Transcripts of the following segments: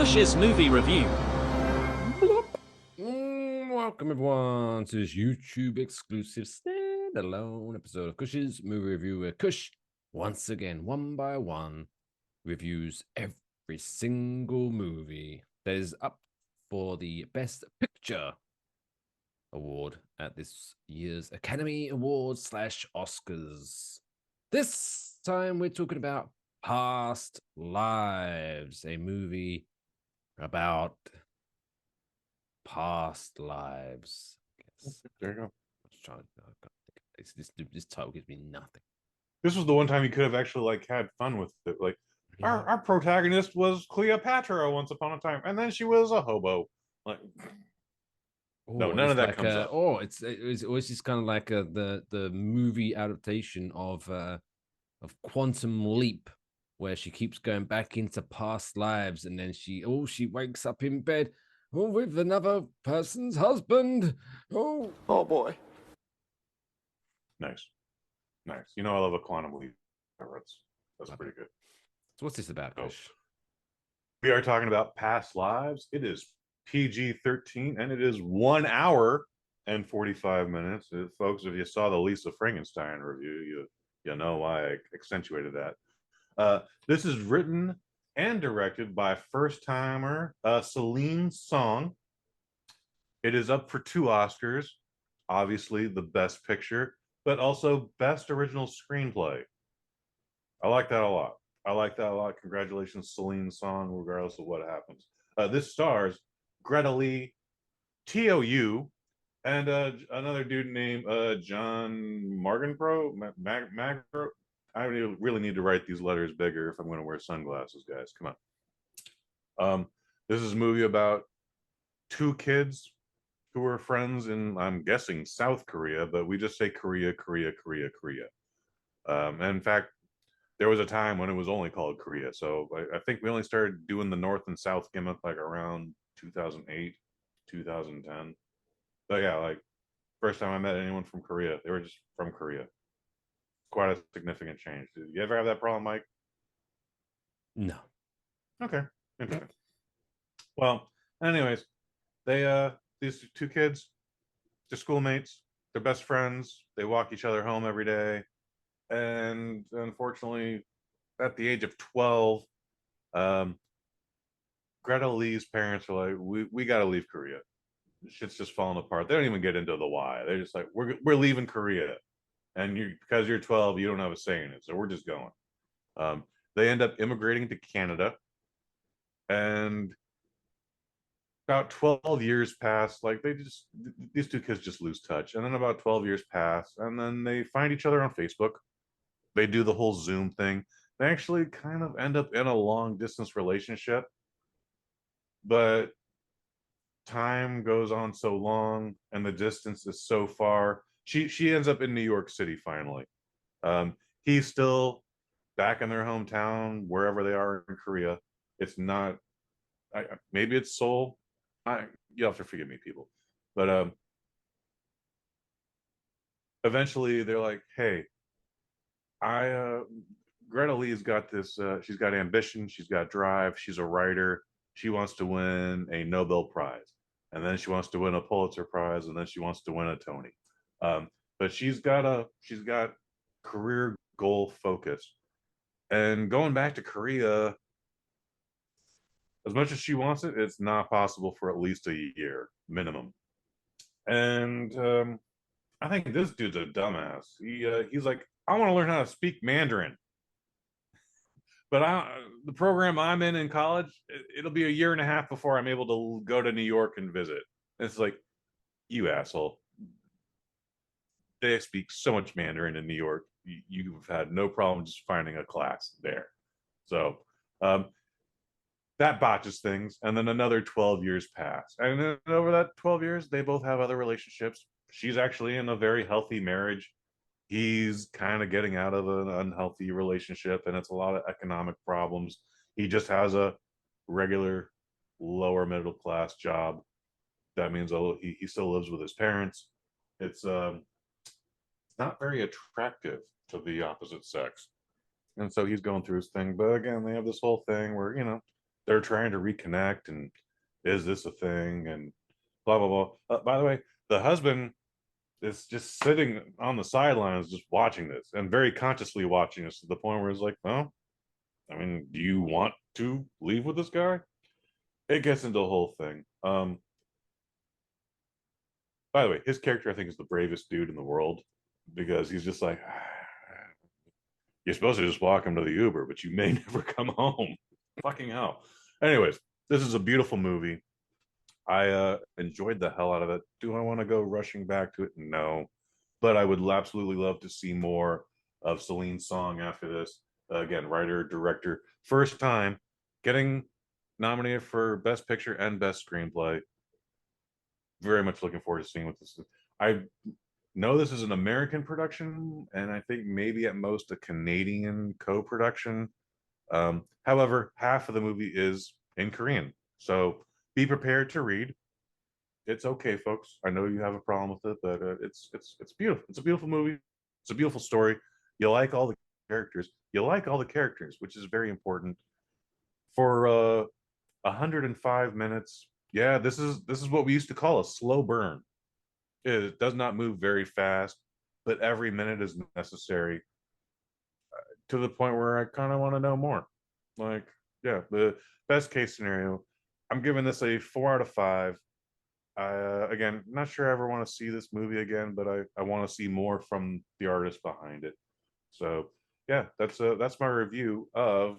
Kush's movie review. Welcome everyone to this YouTube exclusive standalone episode of Kush's movie review, where Kush, once again, one by one, reviews every single movie that is up for the Best Picture award at this year's Academy Awards / Oscars. This time we're talking about Past Lives, a movie about past lives. There you go. I was trying this title gives me nothing. This was the one time you could have actually like had fun with it. Like our protagonist was Cleopatra once upon a time, and then she was a hobo. Like no, none of that comes up. Oh, it's always just kind of like the movie adaptation of Quantum Leap, where she keeps going back into past lives, and then she wakes up in bed with another person's husband. Oh boy. Nice. You know I love a quantum leap. That's pretty good. So what's this about, Kush? We are talking about Past Lives. It is PG-13, and it is 1 hour and 45 minutes. Folks, if you saw the Lisa Frankenstein review, you know why I accentuated that. This is written and directed by first-timer Celine Song. It is up for 2 Oscars, obviously the Best Picture, but also Best Original Screenplay. I like that a lot. Congratulations, Celine Song, regardless of what happens. This stars Greta Lee, T.O.U., and another dude named John Magaro. Magaro. I really need to write these letters bigger if I'm going to wear sunglasses, guys. Come on. This is a movie about 2 kids who were friends in, I'm guessing, South Korea, but we just say Korea. And in fact, there was a time when it was only called Korea. So I think we only started doing the North and South gimmick like around 2008, 2010. But yeah, like first time I met anyone from Korea, they were just from Korea. Quite a significant change. Did you ever have that problem, Mike? No. Okay. Interesting. Well, anyways, they these 2 kids, they're schoolmates, they're best friends, they walk each other home every day. And unfortunately, at the age of 12, Greta Lee's parents are like, we got to leave Korea. Shit's just falling apart. They don't even get into the why. They're just like, we're leaving Korea, and because you're 12, you don't have a say in it, so we're just going. They end up immigrating to Canada, and about 12 years pass. Like these 2 kids just lose touch, and then about 12 years pass, and then they find each other on Facebook. They do the whole Zoom thing. They actually kind of end up in a long distance relationship, but time goes on so long and the distance is so far. She ends up in New York City finally. He's still back in their hometown, wherever they are in Korea. It's not, maybe it's Seoul. You have to forgive me, people. But eventually they're like, hey, Greta Lee's got this, she's got ambition, she's got drive, she's a writer, she wants to win a Nobel Prize, and then she wants to win a Pulitzer Prize, and then she wants to win a Tony. But she's got career goal focus. And going back to Korea, as much as she wants it, it's not possible for at least a year minimum. And I think this dude's a dumbass. He's like, I want to learn how to speak Mandarin, but the program I'm in college, it'll be a year and a half before I'm able to go to New York and visit. And it's like, you asshole. They speak so much Mandarin in New York. You've had no problem just finding a class there. So that botches things. And then another 12 years pass. And then over that 12 years, they both have other relationships. She's actually in a very healthy marriage. He's kind of getting out of an unhealthy relationship, and it's a lot of economic problems. He just has a regular lower middle class job. That means he still lives with his parents. It's not very attractive to the opposite sex. And so he's going through his thing. But again, they have this whole thing where, they're trying to reconnect, and is this a thing, and blah blah blah. By the way, the husband is just sitting on the sidelines, just watching this, and very consciously watching this to the point where it's like, well, I mean, do you want to leave with this guy? It gets into the whole thing. By the way, his character I think is the bravest dude in the world because he's just like, you're supposed to just walk him to the Uber, but you may never come home. Fucking hell. Anyways, this is a beautiful movie. I enjoyed the hell out of it. Do I want to go rushing back to it? No. But I would absolutely love to see more of Celine Song after this. Again, writer, director, first time getting nominated for Best Picture and Best Screenplay. Very much looking forward to seeing what this is. I know this is an American production, and I think maybe at most a Canadian co-production. However, half of the movie is in Korean, so be prepared to read. It's okay, folks. I know you have a problem with it, but it's beautiful. It's a beautiful movie. It's a beautiful story. You like all the characters. You like all the characters, which is very important. For 105 minutes, yeah, this is what we used to call a slow burn. It does not move very fast, but every minute is necessary to the point where I kind of want to know more. Like, yeah, the best case scenario, I'm giving this a 4 out of 5. Again, not sure I ever want to see this movie again, but I want to see more from the artist behind it. So yeah, that's my review of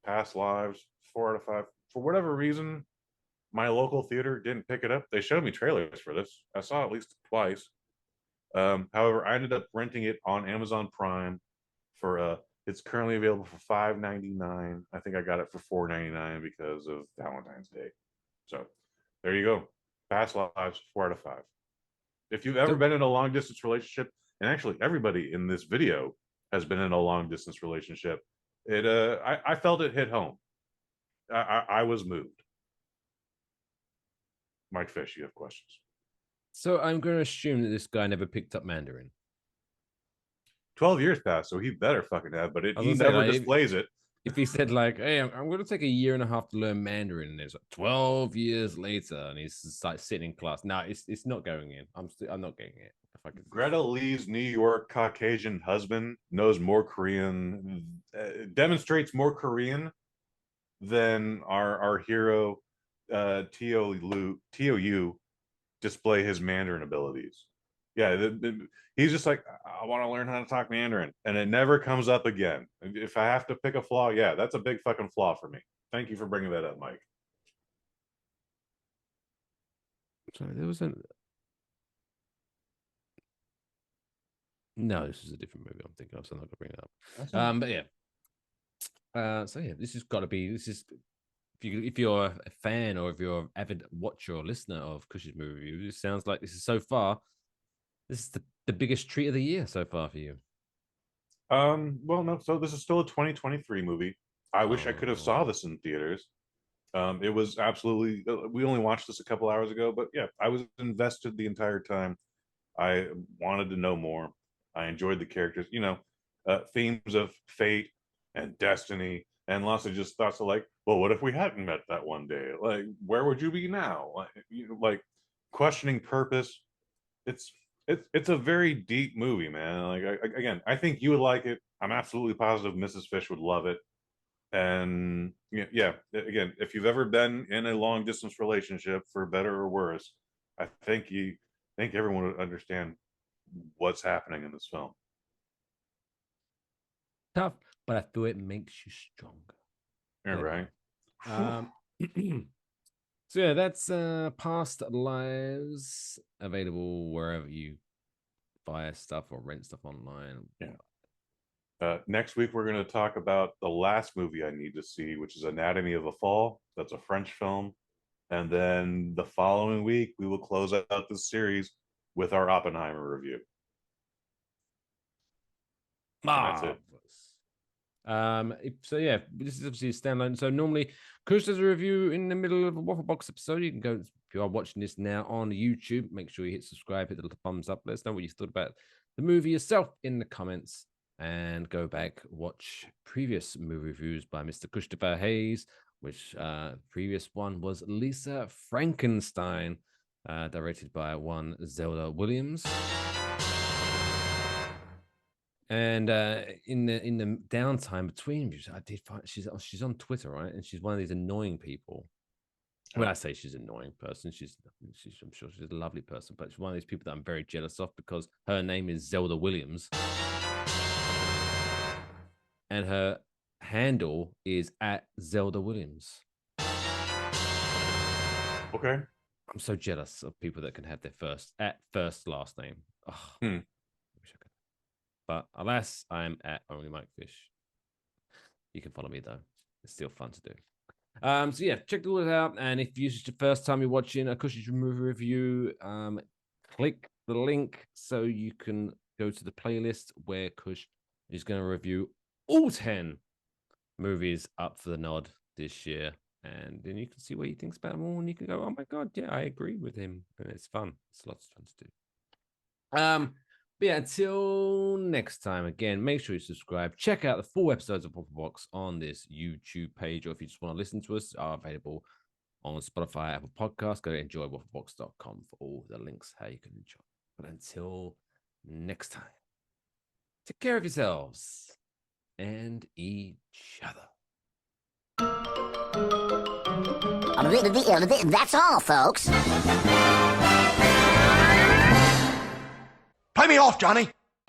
Past Lives, 4 out of 5. For whatever reason, my local theater didn't pick it up. They showed me trailers for this. I saw it at least twice. However, I ended up renting it on Amazon Prime for it's currently available for $5.99. I think I got it for $4.99 because of Valentine's Day. So there you go. Past Lives, 4 out of 5. If you've ever been in a long distance relationship, and actually everybody in this video has been in a long distance relationship, I felt it hit home. I was moved. Mike Fish, you have questions. So I'm going to assume that this guy never picked up Mandarin. 12 years passed, so he better fucking have, but I was he gonna say, never like, displays it. if he said like, "Hey, I'm going to take a year and a half to learn Mandarin," and it's like 12 years later, and he's just like sitting in class. No, it's not going in. I'm not getting it. If I could... Greta Lee's New York Caucasian husband knows more Korean, demonstrates more Korean than our hero Tou display his Mandarin abilities. Yeah, he's just like, I want to learn how to talk Mandarin, and it never comes up again. If I have to pick a flaw, yeah, that's a big fucking flaw for me. Thank you for bringing that up, Mike. Sorry, there was a... No, this is a different movie I'm thinking of, so I'm not gonna bring it up. But yeah. So yeah, this has got to be. This is if you're a fan or if you're an avid watcher or listener of Kush's movie review, this sounds like this is so far. This is the biggest treat of the year so far for you. Well, no, so this is still a 2023 movie. I wish I could have saw Oh, this in theaters. It was absolutely, we only watched this a couple hours ago, but yeah, I was invested the entire time. I wanted to know more. I enjoyed the characters, themes of fate and destiny, and lots of just thoughts of like, well, what if we hadn't met that one day? Like, where would you be now? Like questioning purpose. It's a very deep movie, man. Like, again, I think you would like it. I'm absolutely positive Mrs. Fish would love it. And yeah, again, if you've ever been in a long distance relationship, for better or worse, I think everyone would understand what's happening in this film. tough, but I feel it makes you stronger. You're right. Um, so yeah, that's Past Lives, available wherever you buy stuff or rent stuff online. Yeah. Next week, we're going to talk about the last movie I need to see, which is Anatomy of a Fall. That's a French film. And then the following week, we will close out this series with our Oppenheimer review. And that's it. So yeah, this is obviously a standalone. So normally, Kush does a review in the middle of a Waffle Box episode. You can go, if you are watching this now on YouTube, make sure you hit subscribe, hit the little thumbs up. Let us know what you thought about the movie yourself in the comments, and go back watch previous movie reviews by Mr. Kush Hayes. which previous one was Lisa Frankenstein, directed by one Zelda Williams. And in the downtime between reviews, I did find she's on Twitter, right? And she's one of these annoying people. When I say she's an annoying person, she's I'm sure she's a lovely person, but she's one of these people that I'm very jealous of because her name is Zelda Williams, and her handle is at Zelda Williams. Okay. I'm so jealous of people that can have their first last name. Oh, I wish I could. But alas, I'm at Only Mike Fish. You can follow me though. It's still fun to do. So yeah, check all this out. And if this is the first time you're watching a Cush's movie review, click the link so you can go to the playlist where Kush is going to review all 10 movies up for the nod this year. And then you can see what he thinks about them all, and you can go, "Oh my god, yeah, I agree with him." And it's fun. It's lots of fun to do. But yeah, until next time, again, make sure you subscribe. Check out the full episodes of Waffle Box on this YouTube page, or if you just want to listen to us, are available on Spotify, Apple Podcasts. Go to enjoywafflebox.com for all the links how you can enjoy. But until next time, take care of yourselves and each other. That's all, folks. Play me off, Johnny.